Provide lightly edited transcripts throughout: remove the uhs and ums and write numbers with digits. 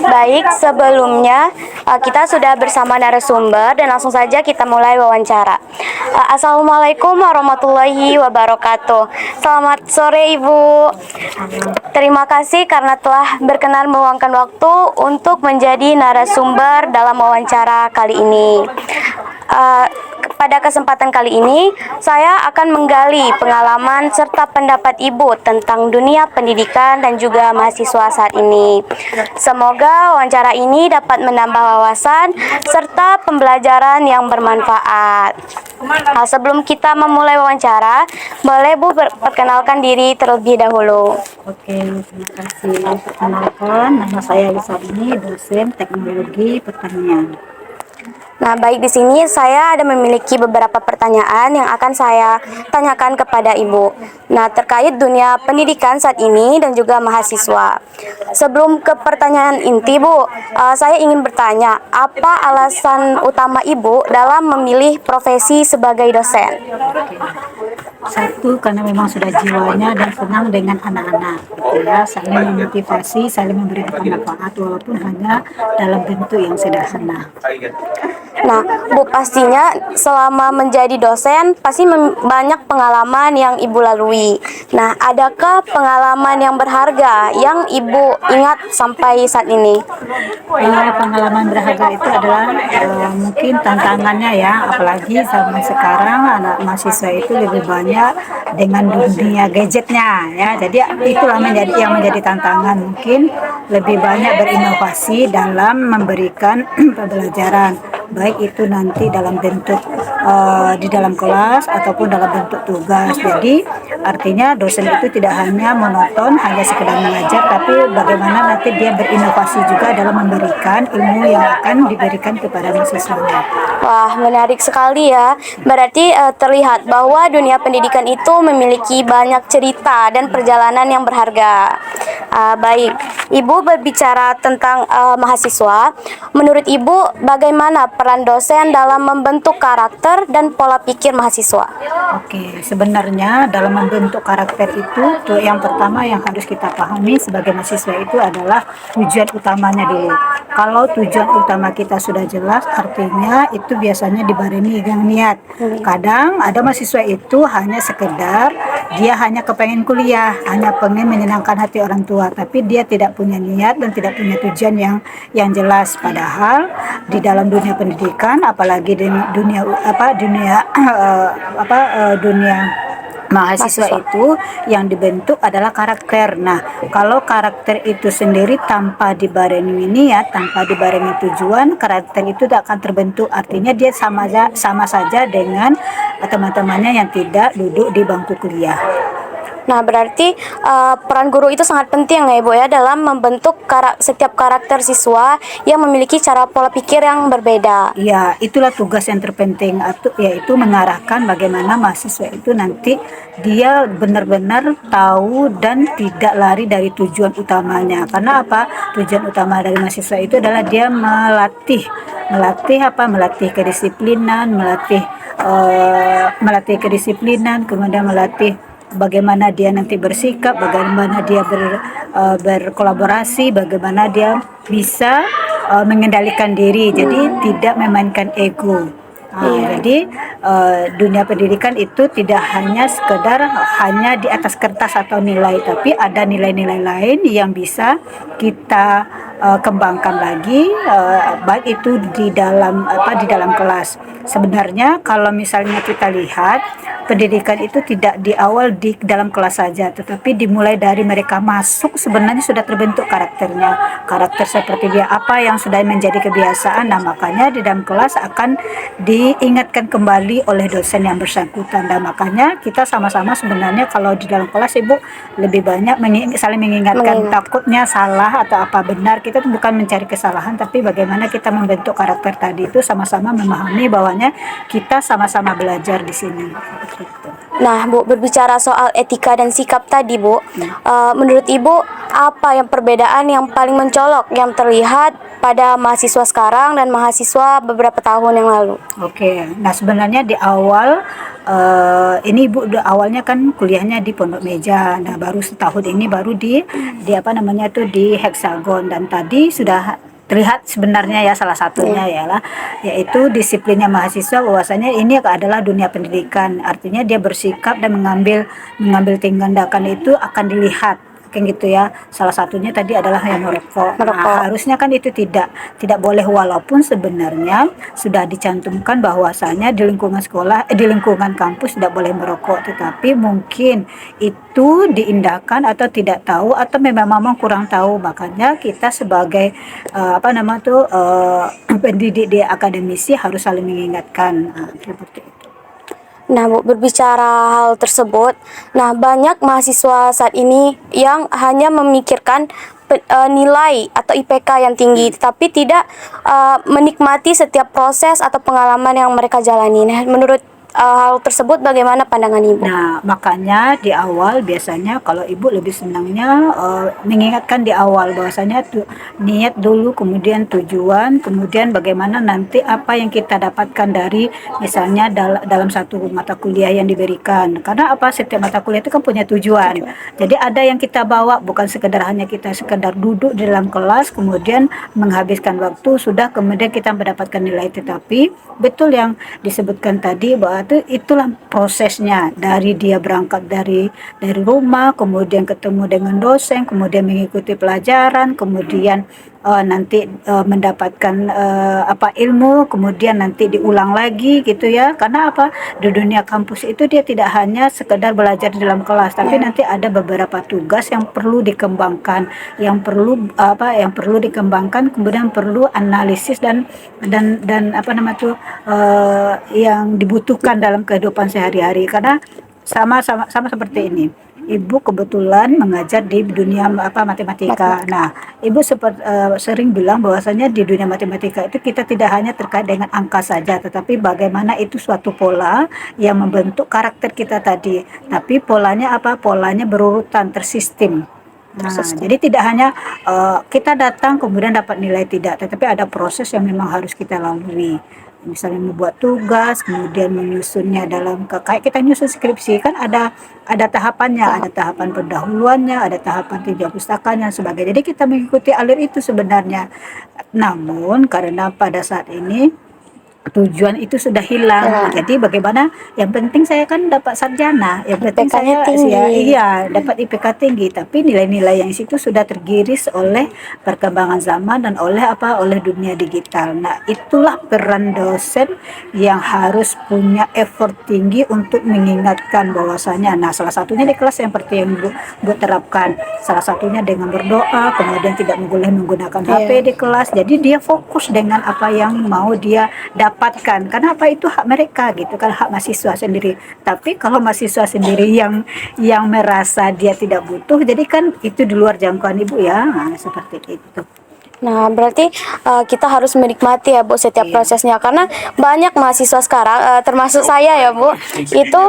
Baik, sebelumnya kita sudah bersama narasumber dan langsung saja kita mulai wawancara. Assalamualaikum warahmatullahi wabarakatuh. Selamat sore Ibu. Terima kasih karena telah berkenan meluangkan waktu untuk menjadi narasumber dalam wawancara kali ini. Pada kesempatan kali ini, saya akan menggali pengalaman serta pendapat Ibu tentang dunia pendidikan dan juga mahasiswa saat ini. Semoga wawancara ini dapat menambah wawasan serta pembelajaran yang bermanfaat. Sebelum kita memulai wawancara, boleh Bu perkenalkan diri terlebih dahulu. Oke, terima kasih. Perkenalkan, nama saya Lisani, dosen teknologi pertanian. Nah, baik, di sini saya ada memiliki beberapa pertanyaan yang akan saya tanyakan kepada Ibu. Nah, terkait dunia pendidikan saat ini dan juga mahasiswa. Sebelum ke pertanyaan inti, Bu, saya ingin bertanya, apa alasan utama Ibu dalam memilih profesi sebagai dosen? Satu, karena memang sudah jiwanya dan senang dengan anak-anak, gitu ya, saling memotivasi, saling memberikan manfaat walaupun hanya dalam bentuk yang sederhana. Nah, Bu, pastinya selama menjadi dosen pasti banyak pengalaman yang Ibu lalui. Nah, adakah pengalaman yang berharga yang Ibu ingat sampai saat ini? Pengalaman berharga itu adalah mungkin tantangannya ya, apalagi zaman sekarang anak mahasiswa itu lebih banyak dengan dunia gadgetnya ya. Jadi itulah yang menjadi tantangan, mungkin lebih banyak berinovasi dalam memberikan pembelajaran, baik itu nanti dalam bentuk di dalam kelas ataupun dalam bentuk tugas. Jadi artinya dosen itu tidak hanya monoton, hanya sekedar mengajar, tapi bagaimana nanti dia berinovasi juga dalam memberikan ilmu yang akan diberikan kepada mahasiswanya. Wah, menarik sekali ya. Berarti terlihat bahwa dunia pendidikan itu memiliki banyak cerita dan perjalanan yang berharga. Baik, Ibu berbicara tentang mahasiswa. Menurut Ibu, bagaimana peran dosen dalam membentuk karakter dan pola pikir mahasiswa? Oke, sebenarnya dalam membentuk karakter itu, yang pertama yang harus kita pahami sebagai mahasiswa itu adalah tujuan utamanya dulu. Kalau tujuan utama kita sudah jelas, artinya itu biasanya dibarengi dengan niat. Kadang ada mahasiswa itu hanya sekedar dia hanya kepengen kuliah, hanya pengen menyenangkan hati orang tua, tapi dia tidak punya niat dan tidak punya tujuan yang jelas. Padahal di dalam dunia pendidikan, apalagi di dunia dunia mahasiswa itu yang dibentuk adalah karakter. Nah, kalau karakter itu sendiri tanpa dibarengi niat, tanpa dibarengi tujuan, karakter itu tidak akan terbentuk. Artinya dia sama saja dengan teman-temannya yang tidak duduk di bangku kuliah. Nah, berarti peran guru itu sangat penting ya Ibu ya dalam membentuk setiap karakter siswa yang memiliki cara pola pikir yang berbeda. Ya, itulah tugas yang terpenting, yaitu mengarahkan bagaimana mahasiswa itu nanti dia benar-benar tahu dan tidak lari dari tujuan utamanya. Karena apa? Tujuan utama dari mahasiswa itu adalah dia melatih kedisiplinan, kemudian melatih bagaimana dia nanti bersikap, bagaimana dia berkolaborasi, bagaimana dia bisa mengendalikan diri, jadi tidak memainkan ego. Jadi dunia pendidikan itu tidak hanya sekedar hanya di atas kertas atau nilai, tapi ada nilai-nilai lain yang bisa kita kembangkan lagi, baik itu di dalam kelas. Sebenarnya kalau misalnya kita lihat, pendidikan itu tidak di awal di dalam kelas saja, tetapi dimulai dari mereka masuk sebenarnya sudah terbentuk karakternya. Karakter seperti dia apa yang sudah menjadi kebiasaan. Nah, makanya di dalam kelas akan diingatkan kembali oleh dosen yang bersangkutan. Dan makanya kita sama-sama sebenarnya kalau di dalam kelas Ibu lebih banyak saling mengingatkan. Takutnya salah atau apa benar, kita tuh bukan mencari kesalahan, tapi bagaimana kita membentuk karakter tadi itu sama-sama memahami bahwanya kita sama-sama belajar di sini. Nah, Bu, berbicara soal etika dan sikap tadi, Bu, menurut Ibu apa yang perbedaan yang paling mencolok yang terlihat pada mahasiswa sekarang dan mahasiswa beberapa tahun yang lalu? Oke, nah sebenarnya di awal ini ibu awalnya kan kuliahnya di Pondok Meja, nah baru setahun ini baru di apa namanya tuh di Hexagon, dan tadi sudah terlihat sebenarnya ya salah satunya ialah yaitu disiplinnya mahasiswa bahwasanya ini adalah dunia pendidikan, artinya dia bersikap dan mengambil tindakan itu akan dilihat kayak gitu ya. Salah satunya tadi adalah yang merokok. Nah, harusnya kan itu tidak boleh, walaupun sebenarnya sudah dicantumkan bahwasanya di lingkungan sekolah, di lingkungan kampus tidak boleh merokok, tetapi mungkin itu diindahkan atau tidak tahu atau memang kurang tahu. Makanya kita sebagai apa nama tuh pendidik di akademisi harus saling mengingatkan. Nah, seperti itu. Nah, Bu, berbicara hal tersebut, nah banyak mahasiswa saat ini yang hanya memikirkan nilai atau IPK yang tinggi, tetapi tidak menikmati setiap proses atau pengalaman yang mereka jalani. Nah, menurut hal tersebut bagaimana pandangan Ibu? Nah, makanya di awal biasanya kalau ibu lebih senangnya mengingatkan di awal bahwasanya niat dulu, kemudian tujuan, kemudian bagaimana nanti apa yang kita dapatkan dari misalnya dalam satu mata kuliah yang diberikan. Karena apa, setiap mata kuliah itu kan punya tujuan. Jadi ada yang kita bawa, bukan sekedar sekedar duduk di dalam kelas kemudian menghabiskan waktu sudah kemudian kita mendapatkan nilai, tetapi betul yang disebutkan tadi bahwa itulah prosesnya, dari dia berangkat dari rumah, kemudian ketemu dengan dosen, kemudian mengikuti pelajaran, kemudian nanti mendapatkan apa ilmu, kemudian nanti diulang lagi gitu ya. Karena apa, di dunia kampus itu dia tidak hanya sekedar belajar di dalam kelas, tapi nanti ada beberapa tugas yang perlu dikembangkan, yang perlu dikembangkan, kemudian perlu analisis dan apa nama tuh yang dibutuhkan dalam kehidupan sehari-hari. Karena sama seperti ini. Ibu kebetulan mengajar di dunia matematika. Nah, Ibu sering bilang bahwasanya di dunia matematika itu kita tidak hanya terkait dengan angka saja, tetapi bagaimana itu suatu pola yang membentuk karakter kita tadi. Tapi polanya apa? Polanya berurutan, tersistem. Nah, jadi tidak hanya kita datang kemudian dapat nilai, tidak, tetapi ada proses yang memang harus kita lalui. Misalnya membuat tugas, kemudian menyusunnya kayak kita nyusun skripsi kan ada tahapannya, ada tahapan pendahuluannya, ada tahapan tiga pustakaan dan sebagainya. Jadi kita mengikuti alur itu sebenarnya. Namun karena pada saat ini tujuan itu sudah hilang. Jadi bagaimana, yang penting saya kan dapat sarjana, yang penting saya dapat IPK tinggi, tapi nilai-nilai yang situ sudah tergiris oleh perkembangan zaman dan oleh dunia digital. Nah, itulah peran dosen yang harus punya effort tinggi untuk mengingatkan bahwasanya, nah salah satunya di kelas yang seperti yang Bu terapkan, salah satunya dengan berdoa, kemudian tidak boleh menggunakan HP di kelas. Jadi dia fokus dengan apa yang mau dia dapatkan, karena apa, itu hak mereka gitu kan, hak mahasiswa sendiri. Tapi kalau mahasiswa sendiri yang merasa dia tidak butuh, jadi kan itu di luar jangkauan Ibu ya. Nah, seperti itu. Nah, berarti kita harus menikmati ya Bu setiap prosesnya, karena banyak mahasiswa sekarang termasuk saya ya Bu, itu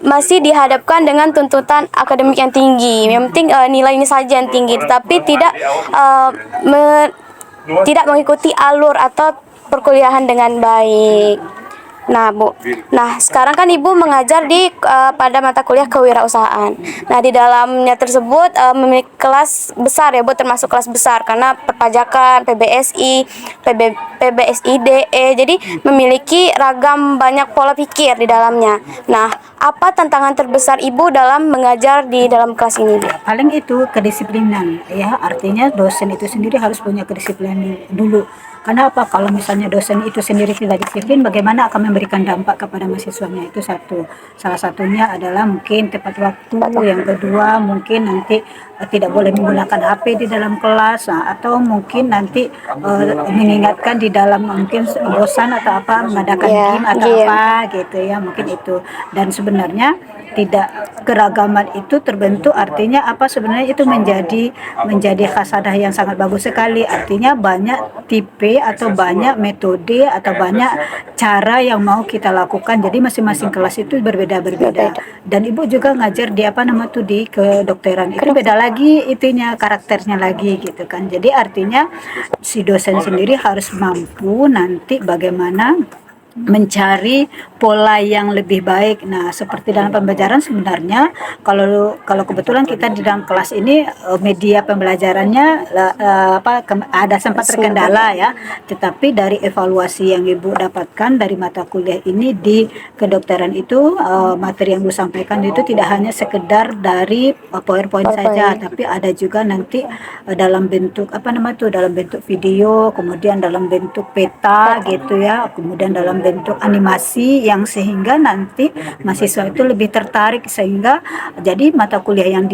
masih dihadapkan dengan tuntutan akademik yang tinggi. Yang penting nilai ini saja yang tinggi, tetapi tidak mengikuti alur atau perkuliahan dengan baik. Nah Bu, nah sekarang kan Ibu mengajar di pada mata kuliah kewirausahaan. Nah di dalamnya tersebut memiliki kelas besar ya Bu, termasuk kelas besar karena perpajakan, PBSI, PBSI DE, jadi memiliki ragam banyak pola pikir di dalamnya. Nah, apa tantangan terbesar Ibu dalam mengajar di dalam kelas ini Bu? Paling itu kedisiplinan ya, artinya dosen itu sendiri harus punya kedisiplinan dulu. Karena apa? Kalau misalnya dosen itu sendiri tidak disiplin, bagaimana akan memberikan dampak kepada mahasiswanya? Itu satu. Salah satunya adalah mungkin tepat waktu. Yang kedua mungkin nanti tidak boleh menggunakan HP di dalam kelas, atau mungkin nanti mengingatkan di dalam mungkin bosan atau apa mengadakan game atau apa gitu ya, mungkin itu. Dan sebenarnya tidak keragaman itu terbentuk, artinya apa, sebenarnya itu menjadi khasadah yang sangat bagus sekali. Artinya banyak tipe atau banyak metode atau banyak cara yang mau kita lakukan. Jadi masing-masing kelas itu berbeda-berbeda. Dan Ibu juga ngajar di di kedokteran, itu beda lagi itunya, karakternya lagi gitu kan. Jadi artinya si dosen sendiri harus mampu nanti bagaimana mencari pola yang lebih baik. Nah, seperti dalam pembelajaran sebenarnya kalau kalau kebetulan kita di dalam kelas ini media pembelajarannya ada sempat terkendala ya. Tetapi dari evaluasi yang Ibu dapatkan dari mata kuliah ini di kedokteran itu materi yang Ibu sampaikan itu tidak hanya sekedar dari PowerPoint saja, tapi ada juga nanti dalam bentuk dalam bentuk video, kemudian dalam bentuk peta gitu ya, kemudian dalam bentuk animasi yang sehingga nanti mahasiswa itu lebih tertarik, sehingga jadi mata kuliah yang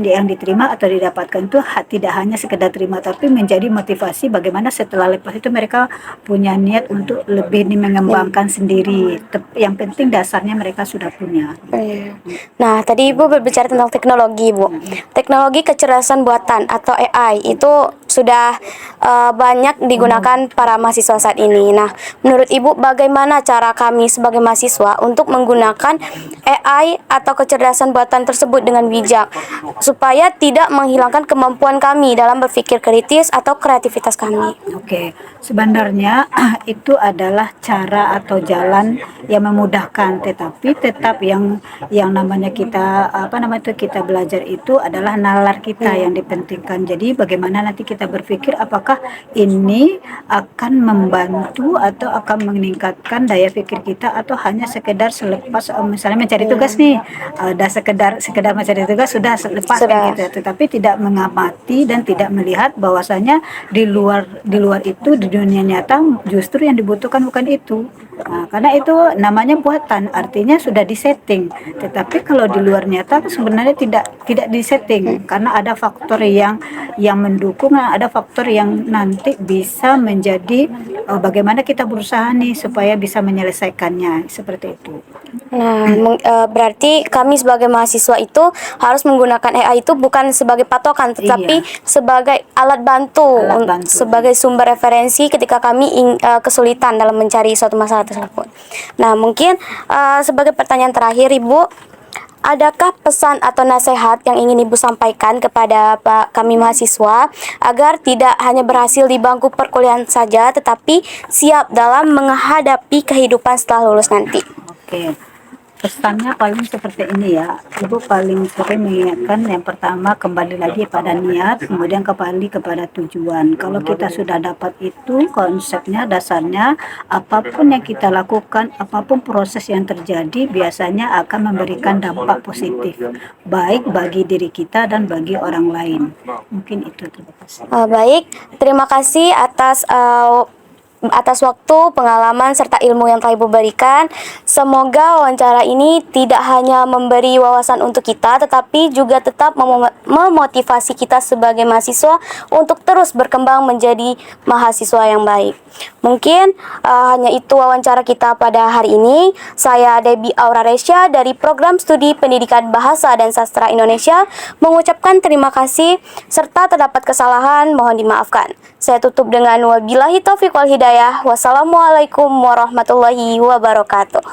yang diterima atau didapatkan itu tidak hanya sekedar terima, tapi menjadi motivasi bagaimana setelah lepas itu mereka punya niat untuk lebih mengembangkan sendiri. Yang penting dasarnya mereka sudah punya. Nah, tadi Ibu berbicara tentang teknologi, Bu. Teknologi kecerdasan buatan atau AI itu sudah banyak digunakan para mahasiswa saat ini. Nah, menurut Ibu bagaimana cara kami sebagai mahasiswa untuk menggunakan AI atau kecerdasan buatan tersebut dengan bijak supaya tidak menghilangkan kemampuan kami dalam berpikir kritis atau kreativitas kami? Oke, sebenarnya itu adalah cara atau jalan yang memudahkan, tetapi tetap yang namanya kita belajar itu adalah nalar kita yang dipentingkan. Jadi bagaimana nanti kita berpikir apakah ini akan membantu atau akan meningkatkan daya pikir kita, atau hanya sekedar selepas misalnya mencari tugas nih, ada sekedar mencari tugas sudah lepas gitu, tetapi tidak mengamati dan tidak melihat bahwasanya di luar itu di dunia nyata justru yang dibutuhkan bukan itu. Nah, karena itu namanya buatan, artinya sudah disetting. Tetapi kalau di luar nyata sebenarnya tidak disetting, karena ada faktor yang mendukung, ada faktor yang nanti bisa menjadi bagaimana kita berusaha nih supaya bisa menyelesaikannya, seperti itu. Nah, berarti kami sebagai mahasiswa itu harus menggunakan AI itu bukan sebagai patokan, tetapi sebagai alat bantu, sebagai sumber referensi ketika kami kesulitan dalam mencari suatu masalah tersebut. Nah, mungkin sebagai pertanyaan terakhir, Ibu, adakah pesan atau nasihat yang ingin Ibu sampaikan kepada kami mahasiswa agar tidak hanya berhasil di bangku perkuliahan saja, tetapi siap dalam menghadapi kehidupan setelah lulus nanti? Oke, pesannya paling seperti ini ya. Ibu paling sering mengingatkan yang pertama kembali lagi pada niat, kemudian kembali kepada tujuan. Kalau kita sudah dapat itu konsepnya, dasarnya, apapun yang kita lakukan, apapun proses yang terjadi biasanya akan memberikan dampak positif, baik bagi diri kita dan bagi orang lain. Mungkin itu, terima kasih. Baik, terima kasih atas waktu, pengalaman, serta ilmu yang telah Ibu berikan. Semoga wawancara ini tidak hanya memberi wawasan untuk kita, tetapi juga tetap memotivasi kita sebagai mahasiswa untuk terus berkembang menjadi mahasiswa yang baik. Mungkin hanya itu wawancara kita pada hari ini. Saya Debbie Aura Resya dari Program Studi Pendidikan Bahasa dan Sastra Indonesia mengucapkan terima kasih, serta terdapat kesalahan mohon dimaafkan. Saya tutup dengan wabillahi taufiq wal hidayah. Wassalamualaikum warahmatullahi wabarakatuh.